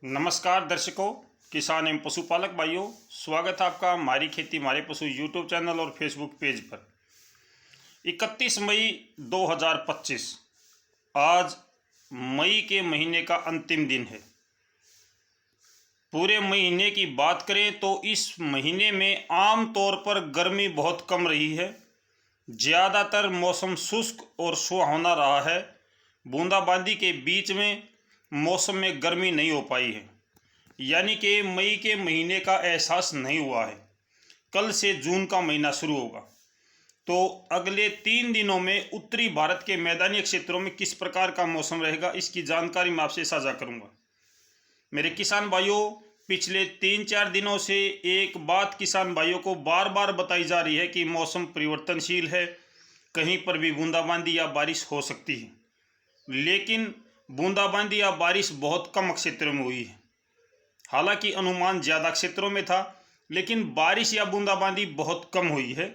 नमस्कार दर्शकों, किसान एवं पशुपालक भाइयों, स्वागत है आपका हमारी खेती हमारे पशु यूट्यूब चैनल और फेसबुक पेज पर। 31 मई 2025 आज मई के महीने का अंतिम दिन है। पूरे महीने की बात करें तो इस महीने में आम तौर पर गर्मी बहुत कम रही है। ज़्यादातर मौसम शुष्क और सुहावना रहा है। बूंदाबांदी के बीच में मौसम में गर्मी नहीं हो पाई है, यानी कि मई के महीने का एहसास नहीं हुआ है। कल से जून का महीना शुरू होगा, तो अगले 3 दिनों में उत्तरी भारत के मैदानी क्षेत्रों में किस प्रकार का मौसम रहेगा, इसकी जानकारी मैं आपसे साझा करूंगा। मेरे किसान भाइयों, पिछले 3-4 दिनों से एक बात किसान भाइयों को बार बार बताई जा रही है कि मौसम परिवर्तनशील है, कहीं पर भी बूंदाबांदी या बारिश हो सकती है। लेकिन बूंदाबांदी या बारिश बहुत कम क्षेत्रों में हुई है। हालांकि अनुमान ज़्यादा क्षेत्रों में था, लेकिन बारिश या बूंदाबांदी बहुत कम हुई है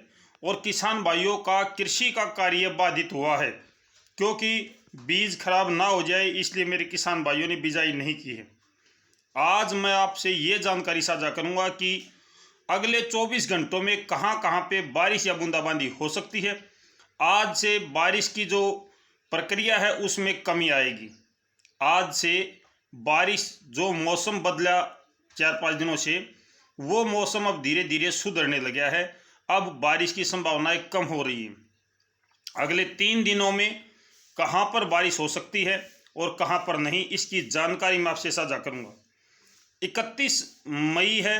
और किसान भाइयों का कृषि का कार्य बाधित हुआ है, क्योंकि बीज खराब ना हो जाए इसलिए मेरे किसान भाइयों ने बिजाई नहीं की है। आज मैं आपसे ये जानकारी साझा करूंगा कि अगले 24 घंटों में कहां कहां पे बारिश या बूंदाबांदी हो सकती है। आज से बारिश की जो प्रक्रिया है उसमें कमी आएगी। आज से बारिश जो मौसम बदला 4-5 दिनों से, वो मौसम अब धीरे धीरे सुधरने लगा है। अब बारिश की संभावनाएं कम हो रही हैं। अगले 3 दिनों में कहां पर बारिश हो सकती है और कहां पर नहीं, इसकी जानकारी मैं आपसे साझा करूंगा। 31 मई है।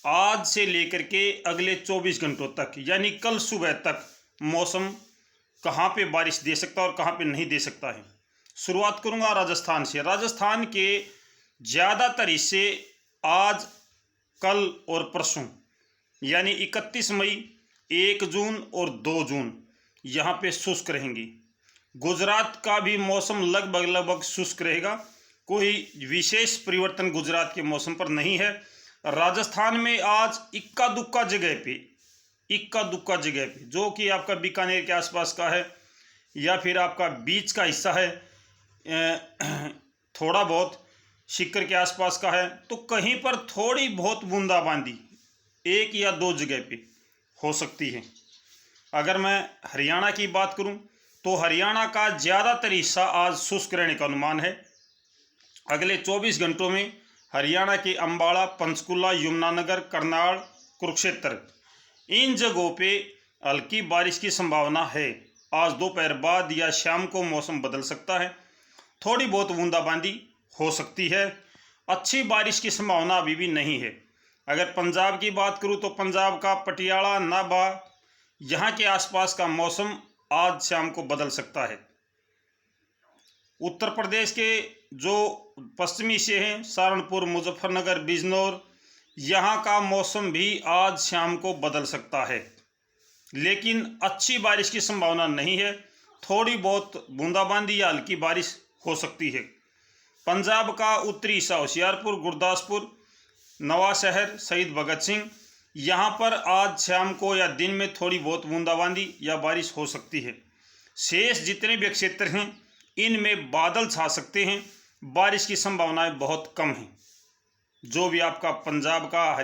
आज से लेकर के अगले 24 घंटों तक, यानी कल सुबह तक मौसम कहां पे बारिश दे सकता है और कहां पे नहीं दे सकता है। शुरुआत करूंगा राजस्थान से। राजस्थान के ज़्यादातर हिस्से आज, कल और परसों, यानी 31 मई, 1 जून और 2 जून यहाँ पे शुष्क रहेंगी। गुजरात का भी मौसम लगभग शुष्क रहेगा। कोई विशेष परिवर्तन गुजरात के मौसम पर नहीं है। राजस्थान में आज इक्का दुक्का जगह पे, जो कि आपका बीकानेर के आसपास का है या फिर आपका बीच का हिस्सा है, थोड़ा बहुत सीकर के आसपास का है, तो कहीं पर थोड़ी बहुत बूंदाबांदी 1 या 2 जगह पे हो सकती है। अगर मैं हरियाणा की बात करूं तो हरियाणा का ज़्यादातर हिस्सा आज शुष्क रहने का अनुमान है। अगले 24 घंटों में हरियाणा के अम्बाला, पंचकुला, यमुनानगर, करनाल, कुरुक्षेत्र, इन जगहों पे हल्की बारिश की संभावना है। आज दोपहर बाद या शाम को मौसम बदल सकता है, थोड़ी बहुत बूंदाबांदी हो सकती है। अच्छी बारिश की संभावना अभी भी नहीं है। अगर पंजाब की बात करूं तो पंजाब का पटियाला, नाभा, यहाँ के आसपास का मौसम आज शाम को बदल सकता है। उत्तर प्रदेश के जो पश्चिमी हिस्से हैं, सहारनपुर, मुजफ्फरनगर, बिजनौर, यहाँ का मौसम भी आज शाम को बदल सकता है, लेकिन अच्छी बारिश की संभावना नहीं है। थोड़ी बहुत बूंदाबांदी या हल्की बारिश हो सकती है। पंजाब का उत्तरी हिस्सा, होशियारपुर, गुरदासपुर, नवाशहर, शहीद भगत सिंह, यहाँ पर आज शाम को या दिन में थोड़ी बहुत बूंदाबांदी या बारिश हो सकती है। शेष जितने भी क्षेत्र हैं इनमें बादल छा सकते हैं, बारिश की संभावनाएं बहुत कम हैं। जो भी आपका पंजाब का,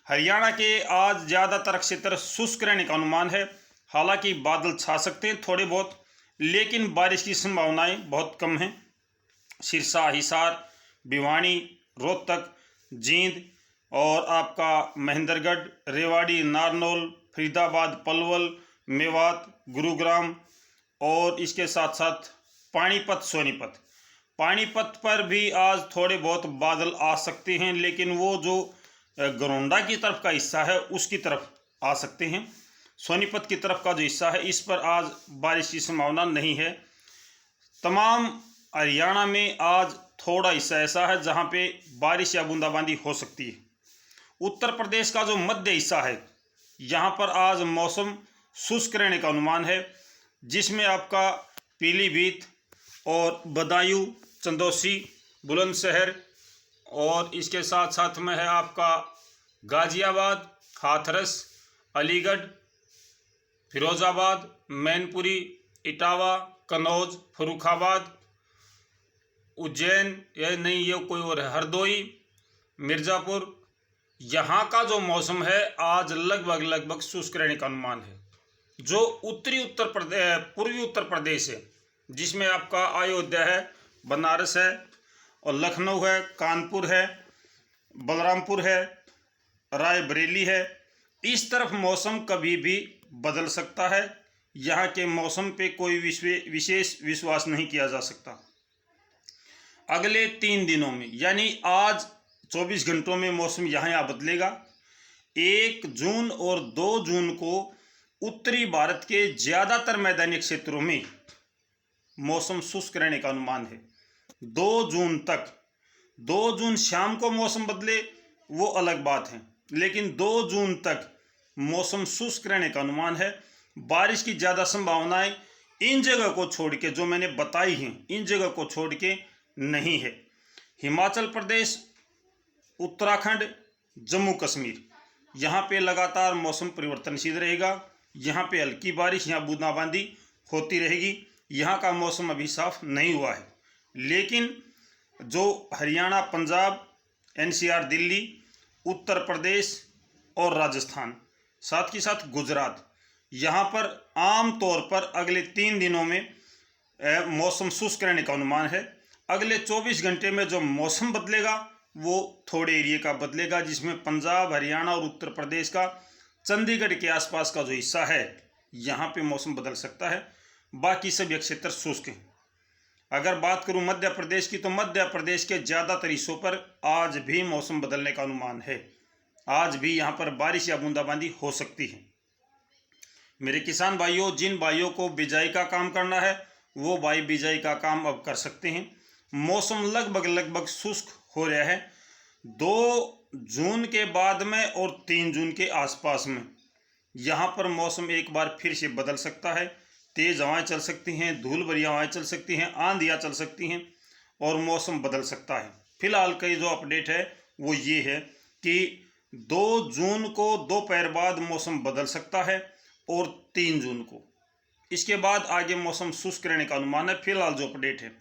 हरियाणा के आज ज़्यादातर क्षेत्र शुष्क रहने का अनुमान है। हालांकि बादल छा सकते हैं थोड़े बहुत, लेकिन बारिश की संभावनाएं बहुत कम हैं। सिरसा, हिसार, भिवानी, रोहतक, जींद और आपका महेंद्रगढ़, रेवाड़ी, नारनौल, फरीदाबाद, पलवल, मेवात, गुरुग्राम और इसके साथ साथ पानीपत, सोनीपत, पानीपत पर भी आज थोड़े बहुत बादल आ सकते हैं, लेकिन वो जो गरोंडा की तरफ का हिस्सा है उसकी तरफ आ सकते हैं। सोनीपत की तरफ का जो हिस्सा है इस पर आज बारिश की संभावना नहीं है। तमाम हरियाणा में आज थोड़ा हिस्सा ऐसा है जहां पे बारिश या बूंदाबांदी हो सकती है। उत्तर प्रदेश का जो मध्य हिस्सा है यहाँ पर आज मौसम शुष्क रहने का अनुमान है, जिसमें आपका पीलीभीत और बदायूं, चंदौसी, बुलंदशहर और इसके साथ साथ में है आपका गाजियाबाद, हाथरस, अलीगढ़, फिरोजाबाद, मैनपुरी, इटावा, कन्नौज, फर्रुखाबाद, उज्जैन या नहीं, ये कोई और है, हरदोई, मिर्ज़ापुर, यहाँ का जो मौसम है आज लगभग शुष्क रहने का अनुमान है। जो पूर्वी उत्तर प्रदेश है, जिसमें आपका अयोध्या है, बनारस है और लखनऊ है, कानपुर है, बलरामपुर है, रायबरेली है, इस तरफ मौसम कभी भी बदल सकता है। यहाँ के मौसम पे कोई विशेष विश्वास नहीं किया जा सकता। अगले 3 दिनों में यानी आज 24 घंटों में मौसम यहाँ बदलेगा। 1 जून और 2 जून को उत्तरी भारत के ज़्यादातर मैदानी क्षेत्रों में मौसम शुष्क रहने का अनुमान है। 2 जून तक, 2 जून शाम को मौसम बदले वो अलग बात है, लेकिन 2 जून तक मौसम शुष्क रहने का अनुमान है। बारिश की ज़्यादा संभावनाएं इन जगह को छोड़ के, जो मैंने बताई हैं, इन जगह को छोड़ के नहीं है। हिमाचल प्रदेश, उत्तराखंड, जम्मू कश्मीर, यहाँ पे लगातार मौसम परिवर्तनशील रहेगा। यहाँ पे हल्की बारिश या बूंदाबांदी होती रहेगी। यहाँ का मौसम अभी साफ नहीं हुआ है, लेकिन जो हरियाणा, पंजाब, एनसीआर, दिल्ली, उत्तर प्रदेश और राजस्थान, साथ ही साथ गुजरात, यहाँ पर आम तौर पर अगले 3 दिनों में मौसम शुष्क रहने का अनुमान है। अगले 24 घंटे में जो मौसम बदलेगा वो थोड़े एरिया का बदलेगा, जिसमें पंजाब, हरियाणा और उत्तर प्रदेश का चंडीगढ़ के आसपास का जो हिस्सा है, यहाँ पे मौसम बदल सकता है। बाकी सभी क्षेत्र शुष्क हैं। अगर बात करूँ मध्य प्रदेश की, तो मध्य प्रदेश के ज़्यादातर हिस्सों पर आज भी मौसम बदलने का अनुमान है। आज भी यहाँ पर बारिश या बूंदाबांदी हो सकती है। मेरे किसान भाइयों, जिन भाइयों को बिजाई का काम करना है वो भाई बिजाई का काम अब कर सकते हैं। मौसम लगभग शुष्क हो रहा है। 2 जून के बाद में और 3 जून के आसपास में यहाँ पर मौसम एक बार फिर से बदल सकता है। तेज़ हवाएं चल सकती हैं, धूल भरी हवाएं चल सकती हैं, आंधियाँ चल सकती हैं और मौसम बदल सकता है। फिलहाल की जो अपडेट है वो ये है कि 2 जून को दोपहर बाद मौसम बदल सकता है और 3 जून को। इसके बाद आगे मौसम शुष्क रहने का अनुमान है। फिलहाल जो अपडेट है,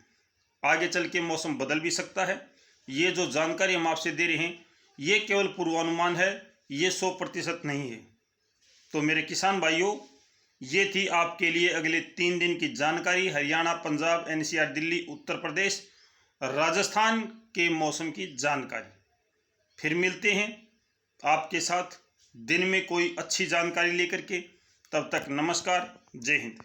आगे चल के मौसम बदल भी सकता है। ये जो जानकारी हम आपसे दे रहे हैं ये केवल पूर्वानुमान है, ये 100% नहीं है। तो मेरे किसान भाइयों, ये थी आपके लिए अगले 3 दिन की जानकारी। हरियाणा, पंजाब, एनसीआर, दिल्ली, उत्तर प्रदेश, राजस्थान के मौसम की जानकारी। फिर मिलते हैं आपके साथ दिन में कोई अच्छी जानकारी लेकर के। तब तक नमस्कार, जय हिंद।